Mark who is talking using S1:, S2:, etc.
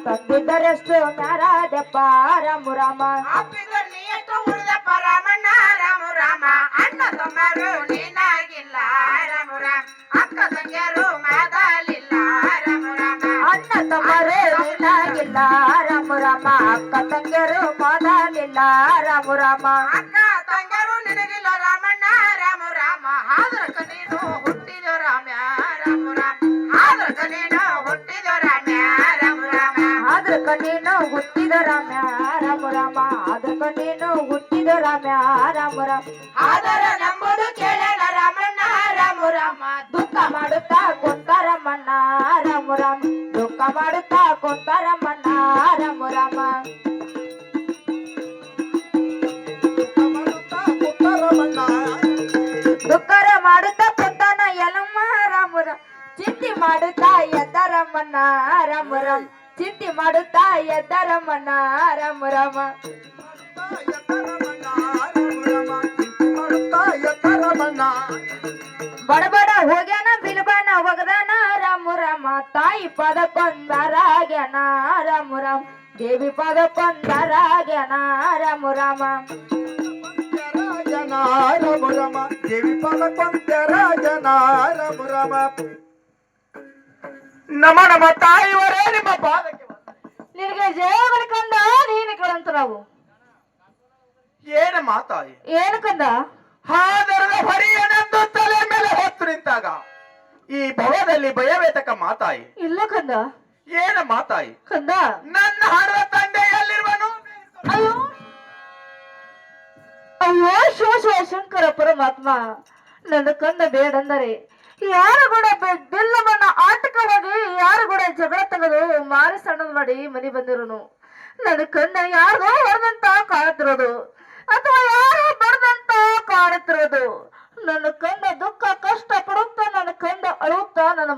S1: ತಂದಿದ್ದರೆಷ್ಟು ಮ್ಯಾರಾದೆಪ್ಪ ರಾಮ ರಾಮ
S2: ಅಪ್ಪಿಗರ್ ನೀ ಎಷ್ಟು ಉಳಿದಪ್ಪ ರಾಮಣ್ಣ ರಾಮ ರಾಮ ಅಣ್ಣ ತಮ್ಮರು ನೀನಾಗಿಲ್ಲ ರಾಮ ರಾಮ ಅಕ್ಕ ತಂಗಿಯರು ಮಾತಾಲಿಲ್ಲ ರಾಮ ರಾಮ
S1: ಅಣ್ಣ ತಮ್ಮರು ನೀನಾಗಿಲ್ಲ ರಾಮ ರಾಮ ಅಕ್ಕ ತಂಗಿಯರು ಮೊದಲಿಲ್ಲ ರಾಮ ರಾಮ
S2: ಅಕ್ಕ ತಂಗಿಯರು ನಿನಗಿಲ್ಲ ರಾಮಣ್ಣ ರಾಮ ರಾಮ ಆದ್ರಕ ನೀನು ಹುಟ್ಟಿದ ರಾಮ ರಾಮ ರಾಮ ಆದ್ರಕ ನೀನು ಹುಟ್ಟಿದ ರಾಮ ರಾಮ ರಾಮ
S1: ಆದ್ರಕ ನೀನು ಹುಟ್ಟಿದ ರಾಮ ರಾಮ ರಾಮ ಆದ್ರಕ ನೀನು ಹುಟ್ಟಿದ ರಾಮ ರಾಮ ರಾಮ
S2: ಆದರ ನಂಬುದು ಕೇಳಣ ರಾಮಣ್ಣ ರಾಮ ರಾಮ
S1: ದುಃಖ ಮಾಡುತ್ತಾ ಕುಂತಾರಮ್ಮಣ್ಣ ರಾಮ ರಾಮ ದುಃಖ ಮಾಡುತ್ತಾ ಕುಂತಾರಮ್ಮಣ್ಣ ರಾಮ ರಾಮ ದುಃಖರ ಮಾಡುತ್ತಾ ಕುಂತಾನ ಯಲಮ್ಮ ರಾಮ ರಾಮ ಚಿಂತೆ ಮಾಡುತ್ತಾ ಎದ್ದರಮ್ಮಣ್ಣ ರಾಮ ರಾಮ ಚಿಂತೆ ಮಾಡುತ್ತಾ ಎದ್ದರಮ್ಮಣ್ಣ ರಾಮ ರಾಮ ಬಡಬಡ ಹೋಗ್ಯಾನ ಬಿಲ್ಬಾನ ಒಗದಾನ ರಾಮ ರಾಮ ತಾಯಿ ಪದ ಕೊಂದರಾಗ್ಯಾನ ರಾಮ ರಾಮ ದೇವಿ ಪದ ಕೊಂದರಾಗ್ಯಾನ ರಾಮ ರಾಮ
S3: ರಾಮ ರಾಮ ದೇವಿ ಪದ ಕೊಂದರಾಗ್ಯಾನ ರಾಮ ರಾಮ ನಮ ನಮ ತಾಯಿವರೇ ನಿಮ್ಮ ಪಾದಕ್ಕೆ
S1: ನಿನಗೆ ಜಯಗಳು ಕಂದ ನೀನು ಕೇಳಂತ ನಾವು
S3: ಏನ ಮಾತಾಯಿ
S1: ಏನು ಕಂದ
S3: ಹಾದರದ ಹೊರೆಯನೆಂದು ತಲೆ ಮೇಲೆ ಹೊತ್ತು ನಿಂತಾಗ ಈ ಭವದಲ್ಲಿ ಭಯವೇತಕ ಮಾತಾಯಿ
S1: ಇಲ್ಲ ಕಂದ
S3: ಏನ ಮಾತಾಯಿ
S1: ಕಂದ
S3: ನನ್ನ ಹಣದ ತಂದೆ ಎಲ್ಲಿರುವನು
S1: ಅಯ್ಯೋ ಅಯ್ಯೋ ಶಿವ ಶಿವ ಶಂಕರ ಪರಮಾತ್ಮ ನನ್ನ ಕಂದ ಬೇಡಂದರೆ ಯಾರು ಕೂಡ ಬಿಲ್ಲ ಬಣ್ಣ ಆಟಕ್ಕೆ ಹೋಗಿ ಯಾರು ಕೂಡ ಜಗಳ ತೆಗೆದು ಮಾರಿ ಸಣ್ಣದ್ ಮಾಡಿ ಮನೆ ಬಂದಿರೋನು ನನ್ನ ಕಂದ ಯಾರ್ದೋ ಹೊರದಂತ ಕಾಣುತ್ತಿರೋದು ಅಥವಾ ಯಾರೋ ಬಡದಂತ ಕಾಣುತ್ತಿರೋದು ನನ್ನ ಕಂದ ದುಃಖ ಕಷ್ಟ ಪಡುತ್ತಾ ನನ್ನ ಕಂದ ಅಳುತ್ತಾ ನನ್ನ